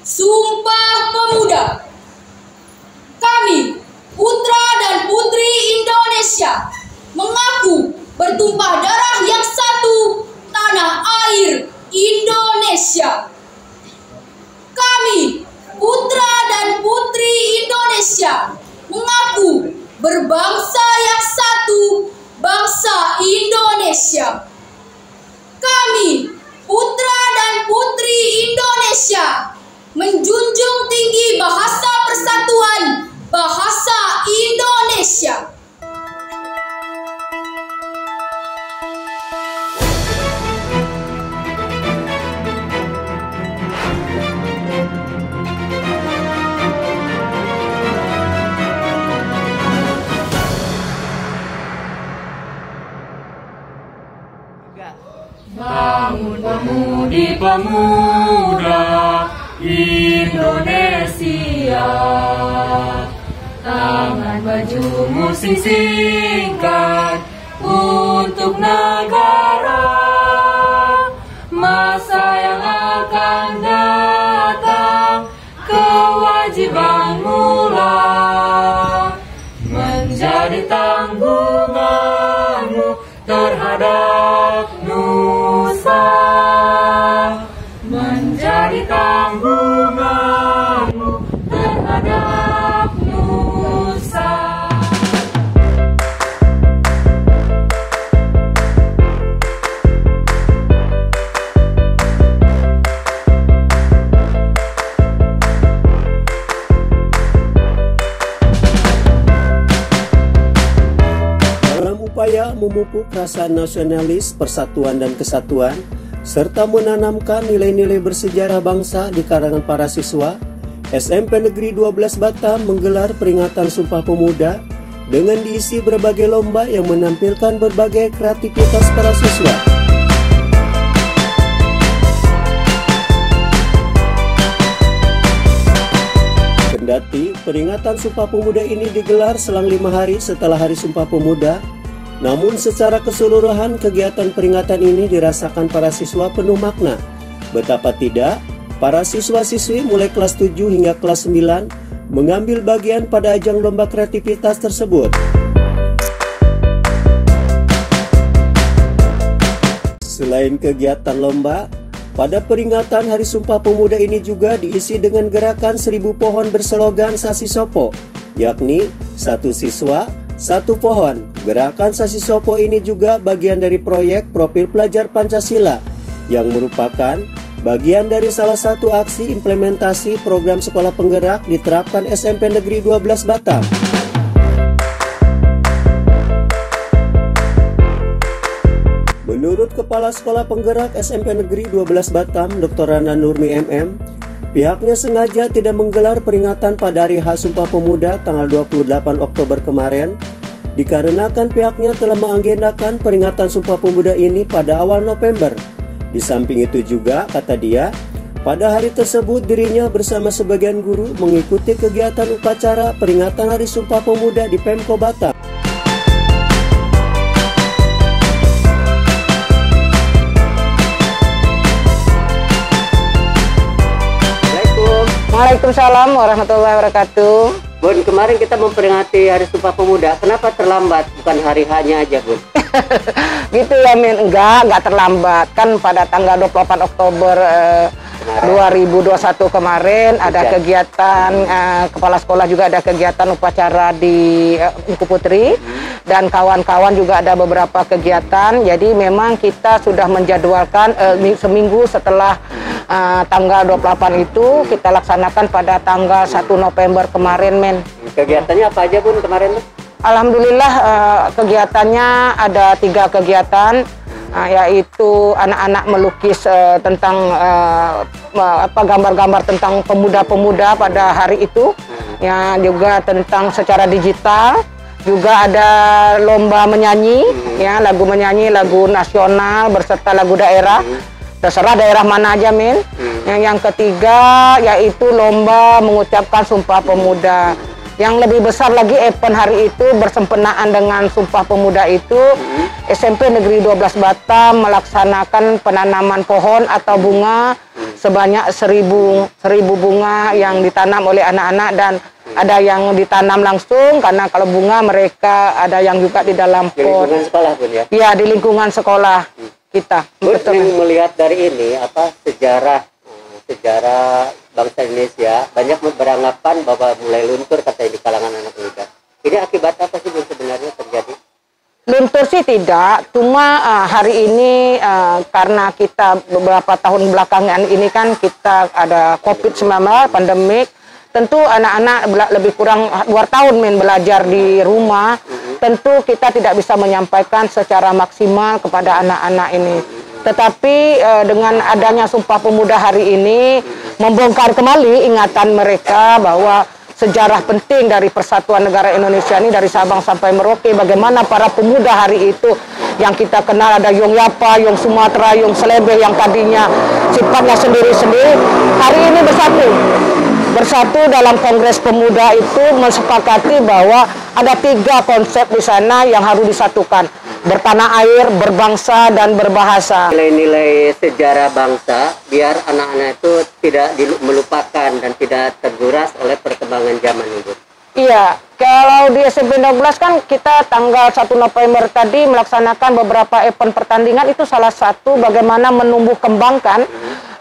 Sumpah Pemuda. Kami, putra dan putri Indonesia, mengaku bertumpah darah yang satu, tanah air Indonesia. Kami, putra dan putri Indonesia, mengaku berbangsa yang satu, bangsa Indonesia. Kami, putra dan putri Indonesia, menjunjung tinggi bahasa persatuan, bahasa Indonesia. Bangun pemudi-pemuda Indonesia, tangan bajumu singkat untuk negara. Masa yang akan datang, kewajiban mula menjadi tanggunganmu terhadap nusa, menjadi tanggunganmu terhadap nusa. Upaya memupuk rasa nasionalis, persatuan dan kesatuan, serta menanamkan nilai-nilai bersejarah bangsa di kalangan para siswa, SMP Negeri 12 Batam menggelar peringatan Sumpah Pemuda dengan diisi berbagai lomba yang menampilkan berbagai kreativitas para siswa. Kendati peringatan Sumpah Pemuda ini digelar selang 5 hari setelah Hari Sumpah Pemuda, namun secara keseluruhan kegiatan peringatan ini dirasakan para siswa penuh makna. Betapa tidak, para siswa-siswi mulai kelas 7 hingga kelas 9 mengambil bagian pada ajang lomba kreativitas tersebut. Selain kegiatan lomba, pada peringatan Hari Sumpah Pemuda ini juga diisi dengan gerakan 1000 pohon berslogan Sasisopo, yakni 1 siswa, 1 pohon. Gerakan Sasisopo ini juga bagian dari proyek Profil Pelajar Pancasila yang merupakan bagian dari salah satu aksi implementasi program sekolah penggerak diterapkan SMP Negeri 12 Batam. Menurut Kepala Sekolah Penggerak SMP Negeri 12 Batam, Dr. Rana Nurmi MM, pihaknya sengaja tidak menggelar peringatan pada hari H Sumpah Pemuda tanggal 28 Oktober kemarin, dikarenakan pihaknya telah mengagendakan peringatan Sumpah Pemuda ini pada awal November. Di samping itu juga, kata dia, pada hari tersebut dirinya bersama sebagian guru mengikuti kegiatan upacara peringatan Hari Sumpah Pemuda di Pemko Batam. Waalaikumsalam warahmatullahi wabarakatuh. Bun, kemarin kita memperingati Hari Sumpah Pemuda, kenapa terlambat? Bukan hari H-nya aja, Bun. Gitu ya, Min. Enggak terlambat. Kan pada tanggal 28 Oktober 2021 kemarin ada kegiatan, kepala sekolah juga ada kegiatan upacara di Mengku Putri, dan kawan-kawan juga ada beberapa kegiatan. Jadi memang kita sudah menjadwalkan seminggu setelah tanggal 28 itu kita laksanakan pada tanggal 1 November kemarin, Men. Kegiatannya apa aja, Bun, kemarin? Alhamdulillah kegiatannya ada 3 kegiatan, yaitu anak-anak melukis tentang gambar-gambar tentang pemuda-pemuda pada hari itu, ya, juga tentang secara digital, juga ada lomba menyanyi, ya, lagu menyanyi, lagu nasional berserta lagu daerah. Terserah daerah mana aja, Min. Yang ketiga yaitu lomba mengucapkan Sumpah Pemuda. Yang lebih besar lagi event hari itu bersempurnaan dengan Sumpah Pemuda itu, SMP Negeri 12 Batam melaksanakan penanaman pohon atau bunga sebanyak 1000 bunga yang ditanam oleh anak-anak, dan ada yang ditanam langsung karena kalau bunga mereka ada yang juga di dalam pot. Di lingkungan sekolah Bun ya? Iya, di lingkungan sekolah kita. Bun, melihat dari ini sejarah bangsa Indonesia banyak beranggapan bahwa mulai luntur katanya di kalangan anak muda. Ini akibat apa sih Bun sebenarnya terjadi? Luntur sih tidak, cuma hari ini karena kita beberapa tahun belakangan ini kan kita ada COVID-19, pandemik, tentu anak-anak lebih kurang 2 tahun belajar di rumah, tentu kita tidak bisa menyampaikan secara maksimal kepada anak-anak ini. Tetapi dengan adanya Sumpah Pemuda hari ini membongkar kembali ingatan mereka bahwa sejarah penting dari Persatuan Negara Indonesia ini dari Sabang sampai Merauke, bagaimana para pemuda hari itu yang kita kenal ada Yong Yapa, Yong Sumatera, Yong Selebeh yang tadinya sifatnya sendiri-sendiri, hari ini bersatu dalam Kongres Pemuda itu mensepakati bahwa ada 3 konsep di sana yang harus disatukan: bertanah air, berbangsa, dan berbahasa. Nilai-nilai sejarah bangsa biar anak-anak itu tidak melupakan dan tidak terguras oleh perkembangan zaman itu. Iya, kalau di SMP 12 kan kita tanggal 1 November tadi melaksanakan beberapa event pertandingan, itu salah satu bagaimana menumbuh kembangkan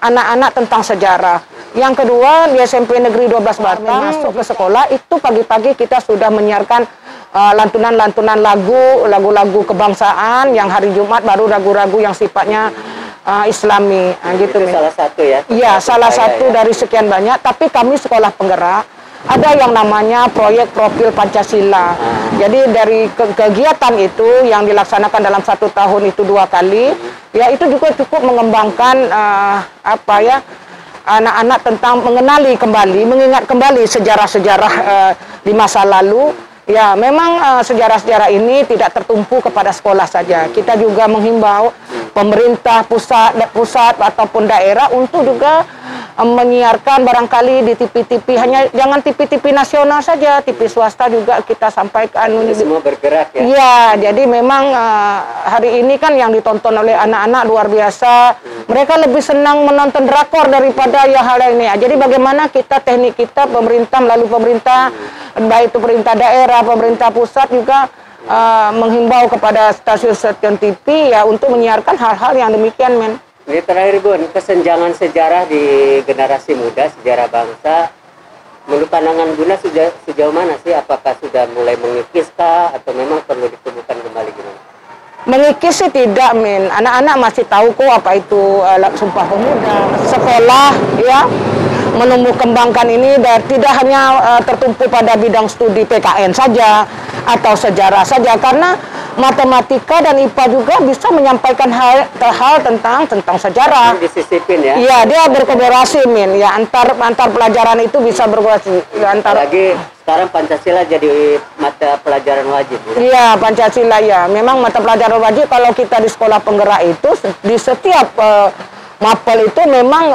anak-anak tentang sejarah. Yang kedua, di SMP Negeri 12 Batam masuk ke sekolah itu pagi-pagi kita sudah menyiarkan lantunan-lantunan lagu-lagu kebangsaan, yang hari Jumat baru lagu-lagu yang sifatnya Islami, gitu. Itu salah satu ya? Iya, salah satu dari sekian banyak. Tapi kami sekolah penggerak ada yang namanya proyek profil Pancasila. Jadi dari kegiatan itu yang dilaksanakan dalam 1 tahun itu 2 kali, ya itu juga cukup mengembangkan anak-anak tentang mengenali kembali, mengingat kembali sejarah-sejarah di masa lalu. Ya, memang sejarah-sejarah ini tidak tertumpu kepada sekolah saja. Kita juga menghimbau pemerintah pusat ataupun daerah untuk juga menyiarkan barangkali di TV-TV, hanya jangan TV-TV nasional saja, TV swasta juga kita sampaikan. Semua bergerak ya? Iya, jadi memang hari ini kan yang ditonton oleh anak-anak luar biasa. Mereka lebih senang menonton drakor daripada yang hal ini. Jadi bagaimana kita, teknik kita, pemerintah melalui pemerintah, baik itu pemerintah daerah, pemerintah pusat juga menghimbau kepada stasiun-stasiun TV ya untuk menyiarkan hal-hal yang demikian, men. Ini terakhir Bun, kesenjangan sejarah di generasi muda, sejarah bangsa, menurut pandangan Bunda sejauh mana sih? Apakah sudah mulai mengikis kah atau memang perlu ditumbuhkan kembali gimana? Mengikis sih tidak, men. Anak-anak masih tahu kok apa itu Sumpah Pemuda. Sekolah ya menumbuh kembangkan ini dan tidak hanya tertumpu pada bidang studi PKN saja atau sejarah saja, karena matematika dan IPA juga bisa menyampaikan hal tentang sejarah. Disisipin ya? Iya, dia berkolaborasi, min. Ya, antar pelajaran itu bisa berkolaborasi. Ya, Apalagi sekarang Pancasila jadi mata pelajaran wajib. Iya, Pancasila ya. Memang mata pelajaran wajib kalau kita di sekolah penggerak itu di setiap mapel itu memang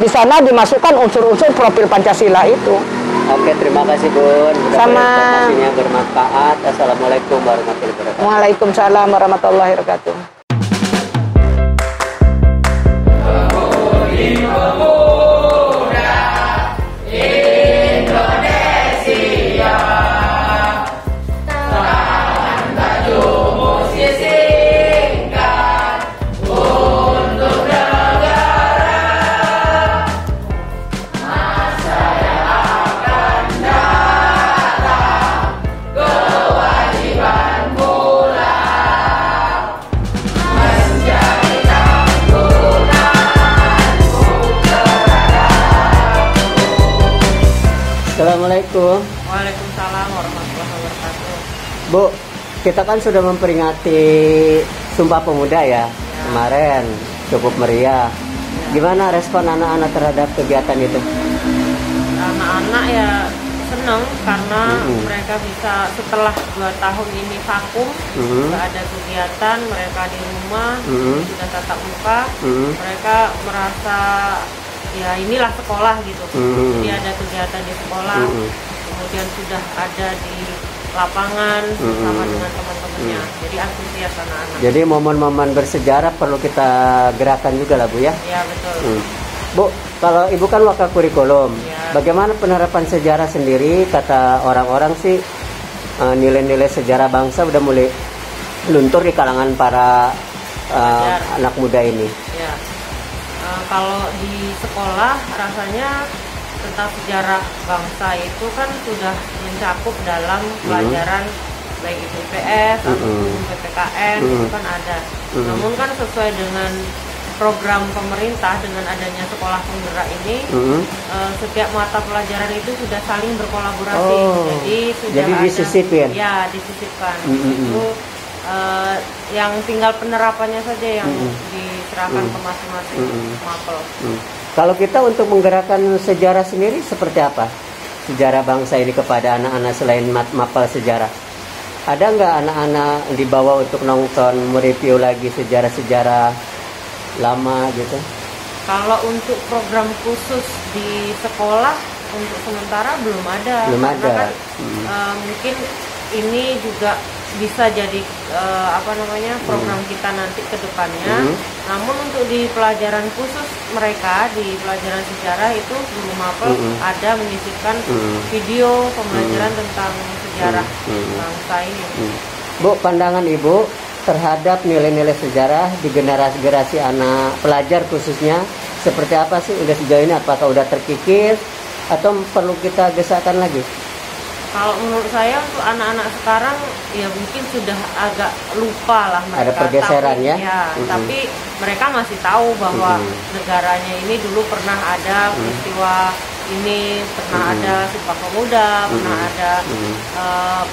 di sana dimasukkan unsur-unsur profil Pancasila itu. Oke, terima kasih Bun. Sama. Informasinya bermanfaat. Assalamualaikum warahmatullahi wabarakatuh. Waalaikumsalam warahmatullahi wabarakatuh. Assalamualaikum. Waalaikumsalam warahmatullahi wabarakatuh. Bu, kita kan sudah memperingati Sumpah Pemuda ya, kemarin cukup meriah. Gimana respon anak-anak terhadap kegiatan itu? Anak-anak ya senang karena mereka bisa setelah 2 tahun ini vakum, nggak ada kegiatan, mereka di rumah, sudah tatap muka, mereka merasa ya inilah sekolah gitu. Jadi ada kegiatan di sekolah, kemudian sudah ada di lapangan bersama dengan teman-temannya. Jadi antusias anak-anak. Jadi momen-momen bersejarah perlu kita gerakan juga lah Bu ya. Ya betul. Bu, kalau Ibu kan wakil kurikulum, Ya. bagaimana penerapan sejarah sendiri? Kata orang-orang sih nilai-nilai sejarah bangsa udah mulai luntur di kalangan para anak muda ini. Ya. Kalau di sekolah rasanya tentang sejarah bangsa itu kan sudah mencakup dalam pelajaran baik itu IPS ataupun PPKN itu kan ada. Namun kan sesuai dengan program pemerintah dengan adanya sekolah penggerak ini, setiap mata pelajaran itu sudah saling berkolaborasi. Jadi disisipin. Ya, disisipkan. Itu yang tinggal penerapannya saja yang diserahkan ke masing-masing mapel. Kalau kita untuk menggerakkan sejarah sendiri seperti apa? Sejarah bangsa ini kepada anak-anak selain mapel sejarah. Ada nggak anak-anak dibawa untuk nonton, mereview lagi sejarah-sejarah lama gitu? Kalau untuk program khusus di sekolah untuk sementara belum ada. Belum ada. Kan, mungkin ini juga bisa jadi program kita nanti ke depannya. Namun untuk di pelajaran khusus mereka di pelajaran sejarah itu guru mapel ada menyisipkan video pembelajaran tentang sejarah bangsa ini. Bu, pandangan Ibu terhadap nilai-nilai sejarah di generasi anak pelajar khususnya seperti apa sih? Udah sejauh ini apakah udah terkikis atau perlu kita gesakkan lagi? Kalau menurut saya untuk anak-anak sekarang ya mungkin sudah agak lupa lah mereka. Ada pergeseran tapi, ya? Tapi mereka masih tahu bahwa negaranya ini dulu pernah ada peristiwa ini, pernah ada Sumpah Pemuda, pernah ada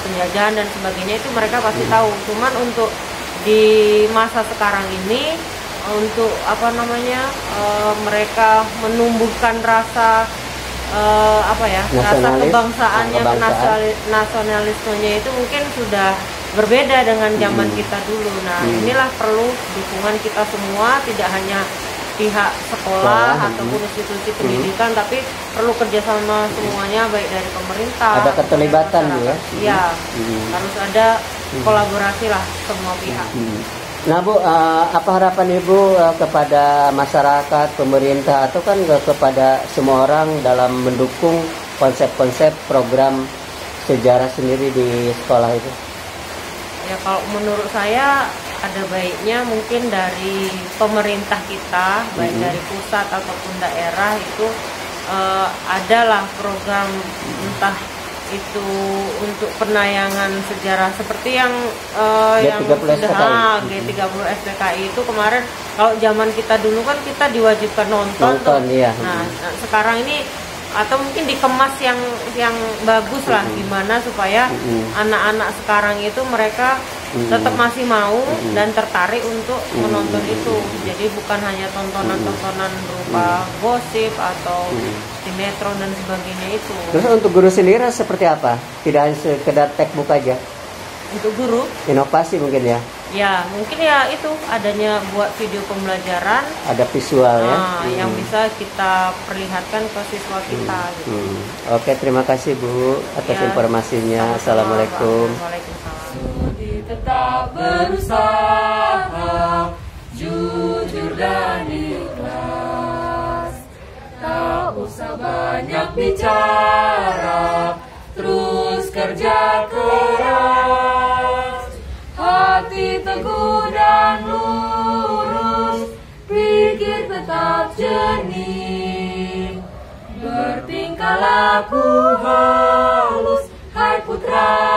penjajahan dan sebagainya, itu mereka pasti tahu. Cuman untuk di masa sekarang ini untuk mereka menumbuhkan rasa rasa kebangsaannya, nasionalismenya itu mungkin sudah berbeda dengan zaman kita dulu. Nah, inilah perlu dukungan kita semua, tidak hanya pihak sekolah ataupun institusi pendidikan, tapi perlu kerjasama semuanya, baik dari pemerintah. Ada keterlibatan ya? Iya, harus ada kolaborasi lah semua pihak. Nah Bu, apa harapan Ibu kepada masyarakat, pemerintah, atau kan kepada semua orang dalam mendukung konsep-konsep program sejarah sendiri di sekolah itu? Ya kalau menurut saya ada baiknya mungkin dari pemerintah kita, baik dari pusat ataupun daerah itu adalah program entah itu untuk penayangan sejarah seperti yang G30 SPKI itu kemarin. Kalau zaman kita dulu kan kita diwajibkan nonton iya. Nah, sekarang ini atau mungkin dikemas yang bagus lah, gimana supaya anak-anak sekarang itu mereka tetap masih mau dan tertarik untuk menonton itu. Jadi bukan hanya tontonan-tontonan berupa gosip atau sinetron dan sebagainya itu. Terus untuk guru sendiri seperti apa? Tidak hanya sekedar textbook aja? Untuk guru? Inovasi mungkin ya? Ya, mungkin ya itu adanya buat video pembelajaran. Ada visual ya? Yang bisa kita perlihatkan ke siswa kita. Gitu. Oke, terima kasih Bu atas informasinya. Assalamualaikum. Waalaikumsalam. Tetap berusaha, jujur dan ikhlas. Tak usah banyak bicara, terus kerja keras. Hati teguh dan lurus, pikir tetap jernih. Bertingkah laku halus, hai putra